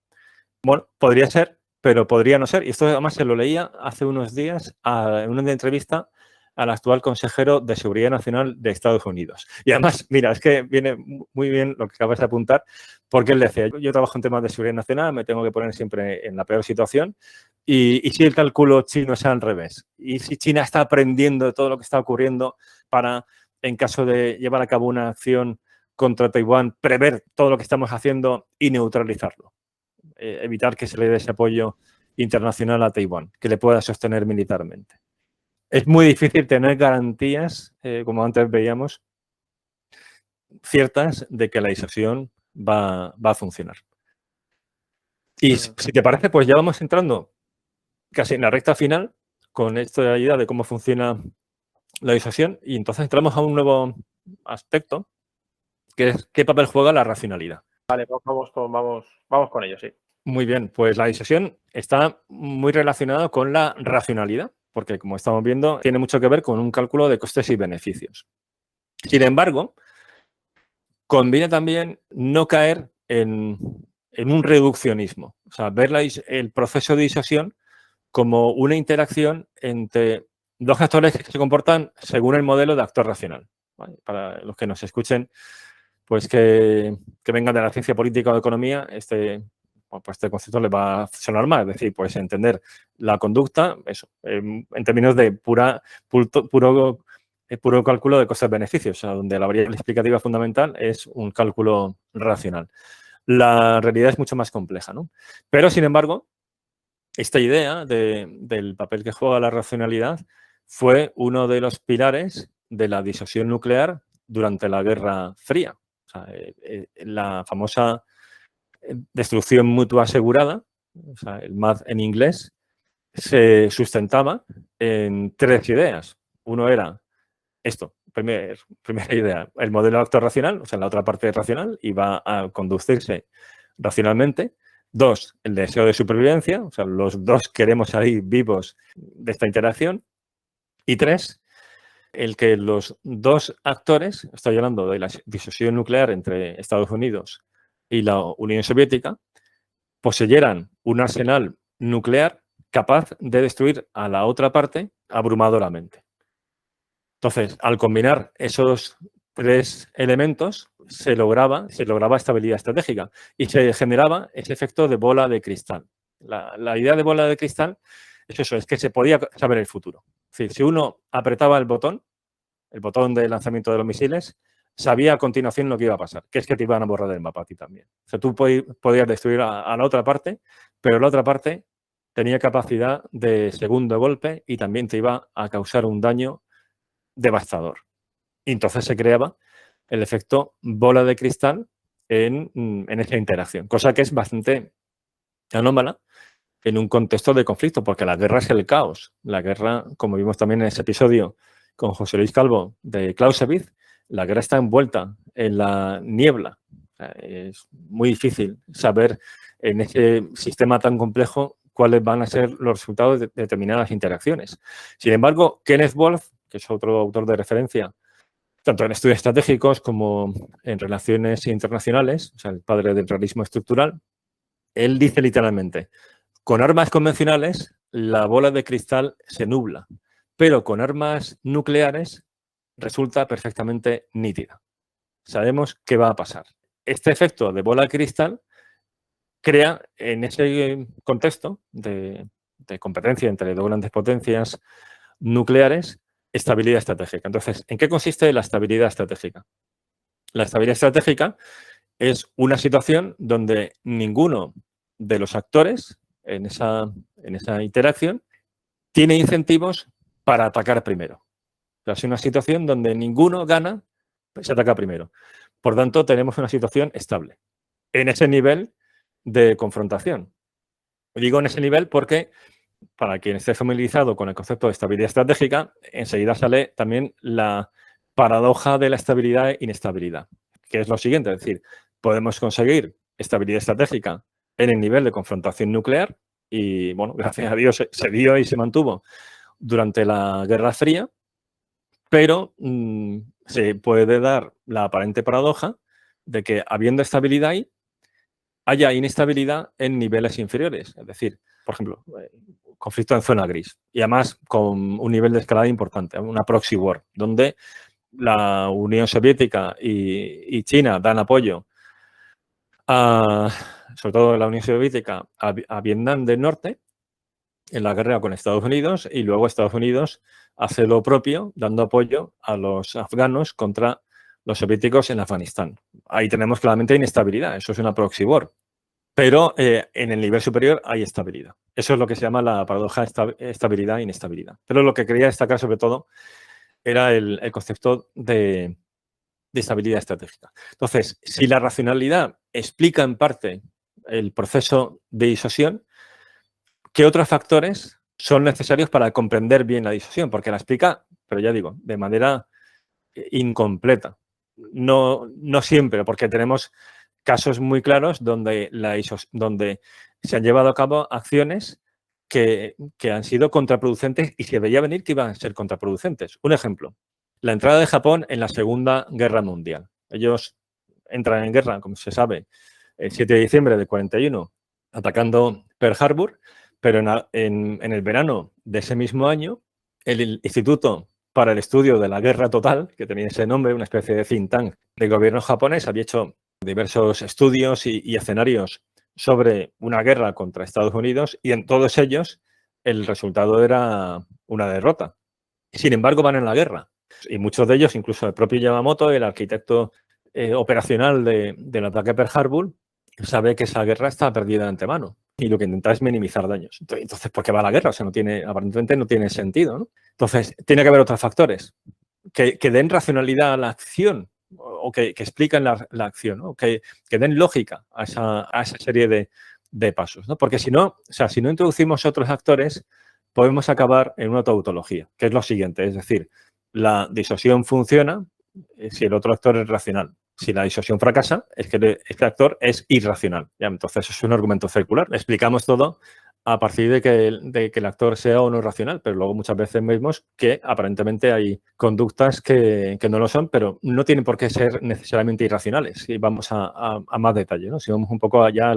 Bueno, podría ser, pero podría no ser. Y esto además se lo leía hace unos días en una entrevista al actual consejero de Seguridad Nacional de Estados Unidos. Y además, mira, es que viene muy bien lo que acabas de apuntar, porque él decía, yo trabajo en temas de seguridad nacional, me tengo que poner siempre en la peor situación, y si el cálculo chino es al revés, y si China está aprendiendo de todo lo que está ocurriendo para, en caso de llevar a cabo una acción contra Taiwán, prever todo lo que estamos haciendo y neutralizarlo. Evitar que se le dé ese apoyo internacional a Taiwán, que le pueda sostener militarmente. Es muy difícil tener garantías, como antes veíamos, ciertas de que la disuasión va a funcionar. Y si te parece, pues ya vamos entrando casi en la recta final con esta idea de cómo funciona la disuasión y entonces entramos a un nuevo aspecto, que es qué papel juega la racionalidad. Vale, vamos con ello, sí. Muy bien, pues la disuasión está muy relacionada con la racionalidad, porque como estamos viendo, tiene mucho que ver con un cálculo de costes y beneficios. Sin embargo, conviene también no caer en un reduccionismo, o sea, ver el proceso de disuasión como una interacción entre dos actores que se comportan según el modelo de actor racional. ¿Vale? Para los que nos escuchen, pues que vengan de la ciencia política o de economía, este concepto les va a sonar más, es decir, pues entender la conducta, eso, en términos de puro cálculo de costes-beneficios, o sea, donde la variable explicativa fundamental es un cálculo racional. La realidad es mucho más compleja, ¿no? Pero, sin embargo, esta idea del papel que juega la racionalidad fue uno de los pilares de la disuasión nuclear durante la Guerra Fría. O sea, la famosa destrucción mutua asegurada, o sea, el MAD en inglés, se sustentaba en tres ideas. Uno era esto, primera idea, el modelo de actor racional, o sea, la otra parte racional, iba a conducirse racionalmente. Dos, el deseo de supervivencia, o sea, los dos queremos salir vivos de esta interacción. Y tres, el que los dos actores, estoy hablando de la disuasión nuclear entre Estados Unidos y la Unión Soviética, poseyeran un arsenal nuclear capaz de destruir a la otra parte abrumadoramente. Entonces, al combinar esos tres elementos, se lograba estabilidad estratégica y se generaba ese efecto de bola de cristal. La idea de bola de cristal es eso, es que se podía saber el futuro. Es decir, si uno apretaba el botón de lanzamiento de los misiles, sabía a continuación lo que iba a pasar, que es que te iban a borrar del mapa a ti también. O sea, tú podías destruir a la otra parte, pero la otra parte tenía capacidad de segundo golpe y también te iba a causar un daño devastador. Y entonces se creaba el efecto bola de cristal en esa interacción, cosa que es bastante anómala en un contexto de conflicto, porque la guerra es el caos. La guerra, como vimos también en ese episodio con José Luis Calvo de Clausewitz, la guerra está envuelta en la niebla. O sea, es muy difícil saber en ese sistema tan complejo cuáles van a ser los resultados de determinadas interacciones. Sin embargo, Kenneth Wolff, que es otro autor de referencia, tanto en estudios estratégicos como en relaciones internacionales, o sea, el padre del realismo estructural, él dice literalmente, con armas convencionales la bola de cristal se nubla, pero con armas nucleares resulta perfectamente nítida. Sabemos qué va a pasar. Este efecto de bola de cristal crea en ese contexto de competencia entre dos grandes potencias nucleares estabilidad estratégica. Entonces, ¿en qué consiste la estabilidad estratégica? La estabilidad estratégica es una situación donde ninguno de los actores en esa interacción tiene incentivos para atacar primero. O sea, es una situación donde ninguno gana, pues se ataca primero. Por tanto, tenemos una situación estable en ese nivel de confrontación. Digo en ese nivel porque, para quien esté familiarizado con el concepto de estabilidad estratégica, enseguida sale también la paradoja de la estabilidad e inestabilidad, que es lo siguiente, es decir, podemos conseguir estabilidad estratégica en el nivel de confrontación nuclear y, bueno, gracias a Dios se dio y se mantuvo durante la Guerra Fría, pero se puede dar la aparente paradoja de que, habiendo estabilidad ahí, haya inestabilidad en niveles inferiores. Es decir, por ejemplo, conflicto en zona gris y además con un nivel de escalada importante, una proxy war, donde la Unión Soviética y China dan apoyo sobre todo la Unión Soviética, a Vietnam del Norte en la guerra con Estados Unidos, y luego Estados Unidos hace lo propio dando apoyo a los afganos contra los soviéticos en Afganistán. Ahí tenemos claramente inestabilidad, eso es una proxy war. Pero en el nivel superior hay estabilidad. Eso es lo que se llama la paradoja estabilidad-inestabilidad. Pero lo que quería destacar sobre todo era el concepto de estabilidad estratégica. Entonces, si la racionalidad explica en parte el proceso de disuasión, ¿qué otros factores son necesarios para comprender bien la disuasión? Porque la explica, pero ya digo, de manera incompleta. No siempre, porque tenemos casos muy claros donde se han llevado a cabo acciones que han sido contraproducentes y se veía venir que iban a ser contraproducentes. Un ejemplo, la entrada de Japón en la Segunda Guerra Mundial. Ellos entran en guerra, como se sabe, el 7 de diciembre del 41, atacando Pearl Harbor, pero en el verano de ese mismo año, el Instituto para el Estudio de la Guerra Total, que tenía ese nombre, una especie de think tank del gobierno japonés, había hecho diversos estudios y escenarios sobre una guerra contra Estados Unidos, y en todos ellos el resultado era una derrota. Sin embargo, van en la guerra. Y muchos de ellos, incluso el propio Yamamoto, el arquitecto operacional del ataque a Pearl Harbor, sabe que esa guerra está perdida de antemano y lo que intenta es minimizar daños. Entonces, ¿por qué va a la guerra? O sea, aparentemente no tiene sentido, ¿no? Entonces, tiene que haber otros factores que den racionalidad a la acción o que expliquen la acción, ¿no? Que den lógica a esa serie de pasos, ¿no? Porque si no introducimos otros actores, podemos acabar en una tautología, que es lo siguiente, es decir, la disuasión funciona si el otro actor es racional. Si la disuasión fracasa, es que este actor es irracional. ¿Ya? Entonces, es un argumento circular. Explicamos todo a partir de que el actor sea o no racional, pero luego muchas veces vemos que aparentemente hay conductas que no lo son, pero no tienen por qué ser necesariamente irracionales. Y vamos a más detalle, ¿no? Si vamos un poco allá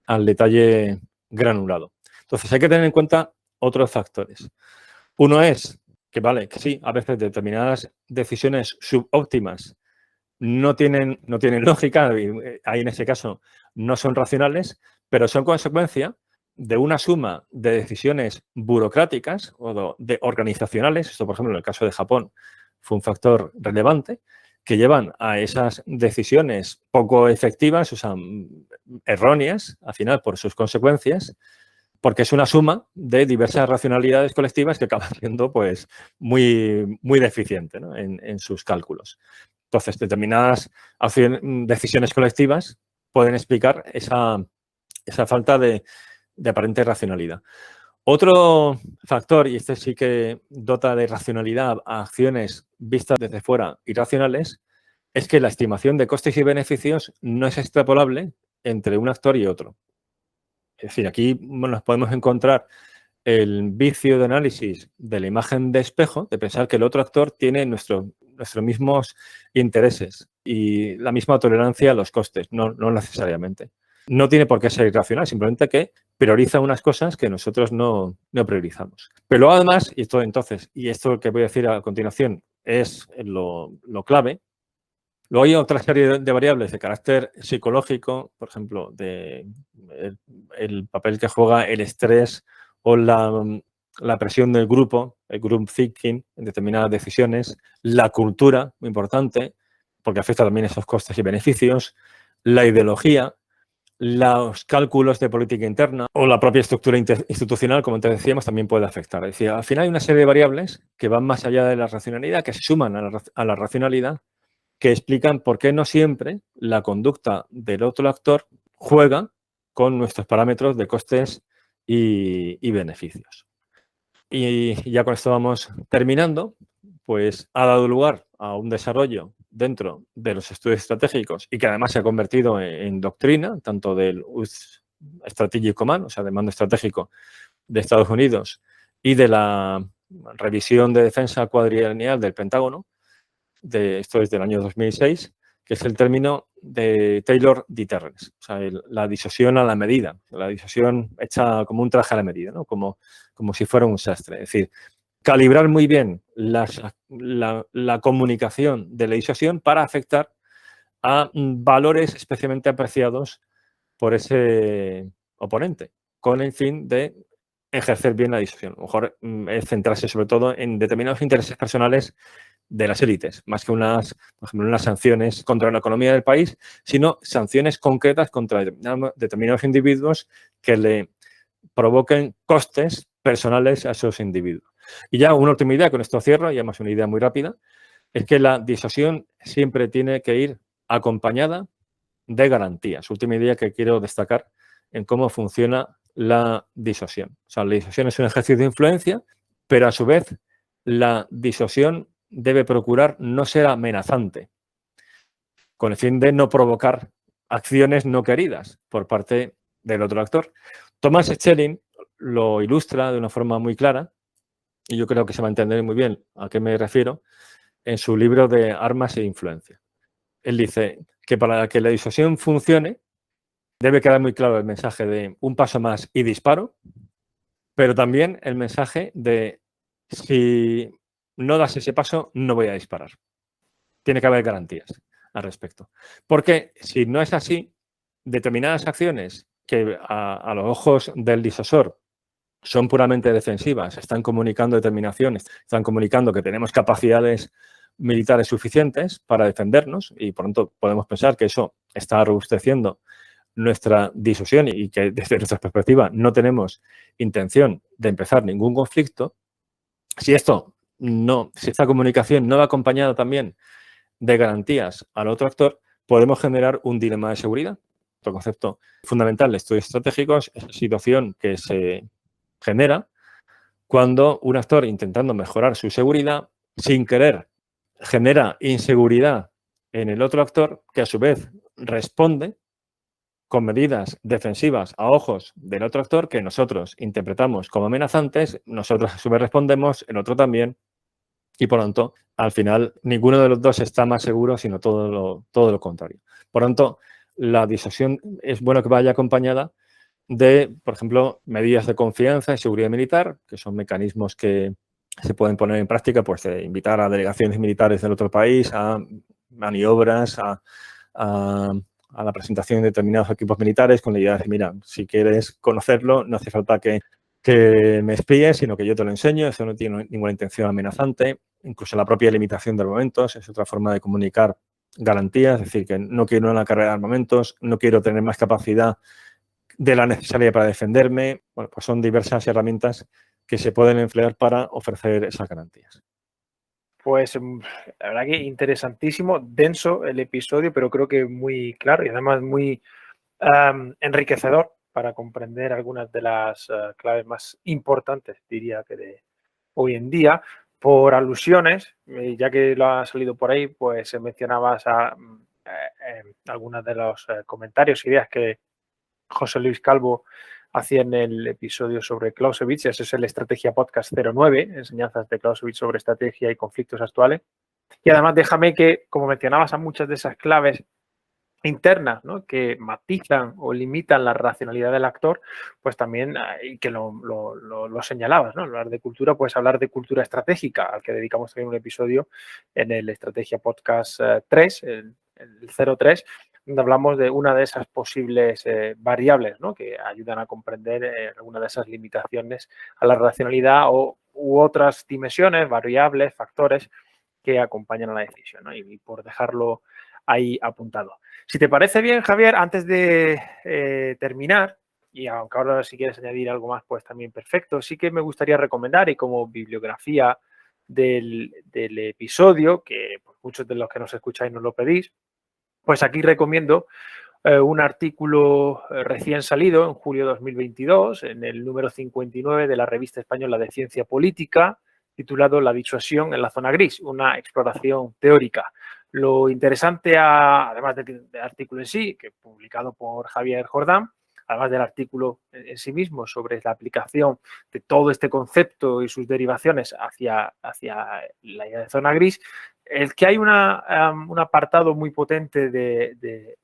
al detalle granulado. Entonces, hay que tener en cuenta otros factores. Uno es que, vale, que sí, a veces determinadas decisiones subóptimas no tienen lógica, y ahí en ese caso no son racionales, pero son consecuencia de una suma de decisiones burocráticas o de organizacionales. Esto, por ejemplo, en el caso de Japón fue un factor relevante, que llevan a esas decisiones poco efectivas, o sea, erróneas, al final, por sus consecuencias, porque es una suma de diversas racionalidades colectivas que acaban siendo pues, muy, muy deficiente, ¿no? en sus cálculos. Entonces, determinadas decisiones colectivas pueden explicar esa falta de aparente racionalidad. Otro factor, y este sí que dota de racionalidad a acciones vistas desde fuera irracionales, es que la estimación de costes y beneficios no es extrapolable entre un actor y otro. Es decir, aquí nos podemos encontrar el vicio de análisis de la imagen de espejo, de pensar que el otro actor tiene nuestros mismos intereses y la misma tolerancia a los costes, no necesariamente. No tiene por qué ser irracional, simplemente que prioriza unas cosas que nosotros no priorizamos. Pero luego además, y esto que voy a decir a continuación es lo clave, luego hay otra serie de variables de carácter psicológico, por ejemplo, el papel que juega el estrés o la presión del grupo, el group thinking en determinadas decisiones, la cultura, muy importante, porque afecta también esos costes y beneficios, la ideología, los cálculos de política interna o la propia estructura institucional, como antes decíamos, también puede afectar. Es decir, al final hay una serie de variables que van más allá de la racionalidad, que se suman a la racionalidad, que explican por qué no siempre la conducta del otro actor juega con nuestros parámetros de costes y beneficios. Y ya con esto vamos terminando, pues ha dado lugar a un desarrollo dentro de los estudios estratégicos y que además se ha convertido en doctrina, tanto del Strategic Command, o sea, del mando estratégico de Estados Unidos, y de la revisión de defensa cuadrienal del Pentágono, esto es del año 2006, que es el término de Taylor Deterrence, o sea, la disuasión a la medida, la disuasión hecha como un traje a la medida, ¿no? Como si fuera un sastre. Es decir, calibrar muy bien la comunicación de la disuasión para afectar a valores especialmente apreciados por ese oponente, con el fin de ejercer bien la disuasión. A lo mejor es centrarse sobre todo en determinados intereses personales de las élites, más que por ejemplo, unas sanciones contra la economía del país, sino sanciones concretas contra determinados individuos que le provoquen costes personales a esos individuos. Y ya una última idea, con esto cierro, y además una idea muy rápida, es que la disuasión siempre tiene que ir acompañada de garantías. Última idea que quiero destacar en cómo funciona la disuasión. O sea, la disuasión es un ejercicio de influencia, pero a su vez la disuasión debe procurar no ser amenazante, con el fin de no provocar acciones no queridas por parte del otro actor. Thomas Schelling lo ilustra de una forma muy clara, y yo creo que se va a entender muy bien a qué me refiero, en su libro de Armas e Influencia. Él dice que para que la disuasión funcione, debe quedar muy claro el mensaje de un paso más y disparo, pero también el mensaje de si no das ese paso, no voy a disparar. Tiene que haber garantías al respecto. Porque si no es así, determinadas acciones que a los ojos del disuasor son puramente defensivas, están comunicando determinaciones, están comunicando que tenemos capacidades militares suficientes para defendernos y por lo tanto podemos pensar que eso está robusteciendo nuestra disuasión y que desde nuestra perspectiva no tenemos intención de empezar ningún conflicto. Si esta comunicación no va acompañada también de garantías al otro actor, podemos generar un dilema de seguridad. Otro concepto fundamental de estudios estratégicos es la situación que se genera cuando un actor, intentando mejorar su seguridad, sin querer, genera inseguridad en el otro actor, que a su vez responde con medidas defensivas a ojos del otro actor que nosotros interpretamos como amenazantes, nosotros a su vez respondemos, el otro también, y por lo tanto, al final, ninguno de los dos está más seguro, sino todo lo contrario. Por lo tanto, la disuasión es bueno que vaya acompañada de, por ejemplo, medidas de confianza y seguridad militar, que son mecanismos que se pueden poner en práctica, pues de invitar a delegaciones militares del otro país a maniobras, a la presentación de determinados equipos militares con la idea de, mira, si quieres conocerlo, no hace falta que me espíes, sino que yo te lo enseño, eso no tiene ninguna intención amenazante. Incluso la propia limitación de armamentos es otra forma de comunicar garantías, es decir, que no quiero una carrera de armamentos, no quiero tener más capacidad de la necesaria para defenderme. Bueno, pues son diversas herramientas que se pueden emplear para ofrecer esas garantías. Pues la verdad que interesantísimo, denso el episodio, pero creo que muy claro y además muy enriquecedor para comprender algunas de las claves más importantes, diría que de hoy en día. Por alusiones, ya que lo ha salido por ahí, pues mencionabas algunas de los comentarios, ideas que José Luis Calvo hacía en el episodio sobre Clausewitz. Ese es el Estrategia Podcast 09, enseñanzas de Clausewitz sobre estrategia y conflictos actuales. Y además déjame que, como mencionabas, a muchas de esas claves internas, ¿no?, que matizan o limitan la racionalidad del actor, pues también, y que lo señalabas, ¿no? Hablar de cultura, pues hablar de cultura estratégica, al que dedicamos también un episodio en el Estrategia Podcast 3, el 03, donde hablamos de una de esas posibles variables, ¿no?, que ayudan a comprender alguna de esas limitaciones a la racionalidad u otras dimensiones, variables, factores que acompañan a la decisión, ¿no? Y por dejarlo ahí apuntado. Si te parece bien, Javier, antes de terminar, y aunque ahora si quieres añadir algo más, pues también perfecto, sí que me gustaría recomendar, y como bibliografía del episodio, que pues, muchos de los que nos escucháis nos lo pedís, pues aquí recomiendo un artículo recién salido en julio de 2022, en el número 59 de la revista española de Ciencia Política, titulado La disuasión en la zona gris, una exploración teórica. Lo interesante, además del artículo en sí, que publicado por Javier Jordán, además del artículo en sí mismo sobre la aplicación de todo este concepto y sus derivaciones hacia la idea de zona gris, el que hay un apartado muy potente de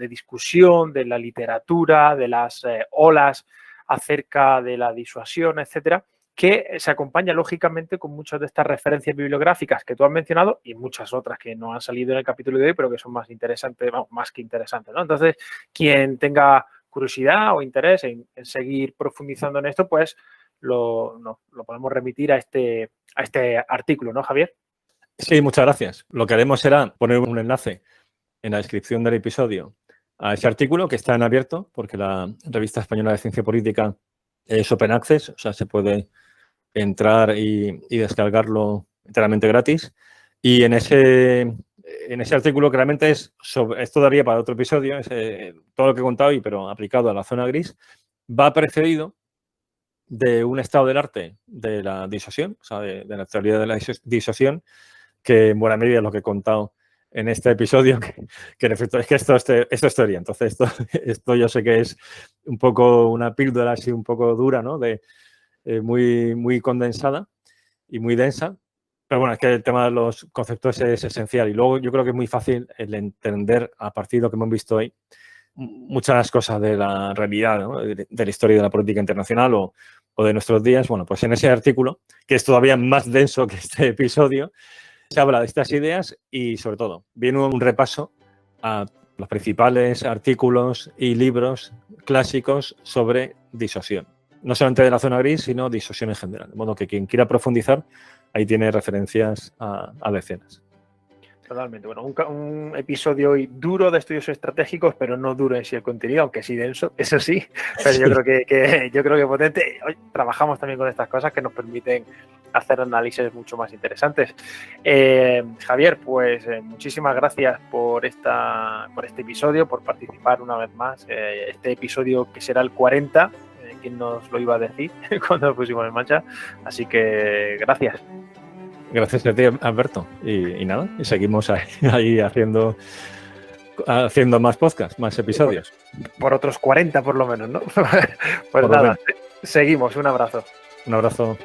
discusión de la literatura, de las olas acerca de la disuasión, etcétera, que se acompaña lógicamente con muchas de estas referencias bibliográficas que tú has mencionado y muchas otras que no han salido en el capítulo de hoy, pero que son más interesantes, más que interesantes, ¿no? Entonces, quien tenga curiosidad o interés en seguir profundizando en esto, pues lo podemos remitir a este artículo, ¿no, Javier? Sí, muchas gracias. Lo que haremos será poner un enlace en la descripción del episodio a ese artículo que está en abierto, porque la Revista Española de Ciencia Política es open access, o sea, se puede entrar y descargarlo enteramente gratis. Y en ese artículo claramente esto daría para otro episodio, es todo lo que he contado, pero aplicado a la zona gris, va precedido de un estado del arte de la disuasión, o sea, de la teoría de la disuasión, que en buena medida es lo que he contado en este episodio, que en efecto es que esto es teoría. Entonces, esto yo sé que es un poco una píldora así un poco dura, ¿no? Muy, muy condensada y muy densa. Pero bueno, es que el tema de los conceptos es esencial. Y luego yo creo que es muy fácil el entender, a partir de lo que hemos visto hoy, muchas cosas de la realidad, ¿no? de la historia de la política internacional o de nuestros días. Bueno, pues en ese artículo, que es todavía más denso que este episodio, se habla de estas ideas y, sobre todo, viene un repaso a los principales artículos y libros clásicos sobre disuasión. No solamente de la zona gris, sino disuasión en general. De modo que quien quiera profundizar, ahí tiene referencias a decenas. Totalmente. Bueno, un episodio hoy duro de estudios estratégicos, pero no duro en sí el contenido, aunque sí denso, eso sí. Pero sí. Yo creo que potente. Hoy trabajamos también con estas cosas que nos permiten hacer análisis mucho más interesantes. Javier, pues muchísimas gracias por este episodio, por participar una vez más. Este episodio que será el 40, ¿quién nos lo iba a decir cuando lo pusimos en marcha? Así que gracias. Gracias a ti, Alberto. Y nada, y seguimos ahí haciendo más podcasts, más episodios. Por otros 40 por lo menos, ¿no? Pues nada, seguimos. Un abrazo. Un abrazo.